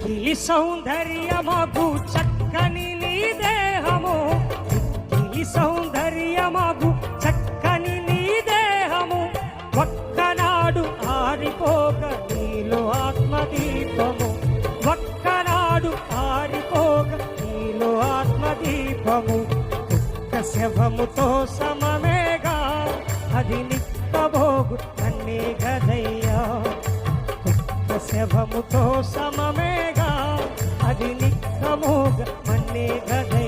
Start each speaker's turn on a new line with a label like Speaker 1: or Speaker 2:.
Speaker 1: మిక్కిలి సౌందర్యమగు చక్కని నీ దేహము, మిక్కిలి సౌందర్యమగు చక్కని నీ దేహము, ఒక్కనాడు ఆరిపోక నీలో ఆత్మదీపము, ఒక్కనాడు ఆరిపోక నీలో ఆత్మదీపము. శవముతో సమమేగా అది నిక్కబోగు నన్నే గదయ్యా, శవముతో సమమేగా అది నిక్కమోగ మన్నే గదయ్యా.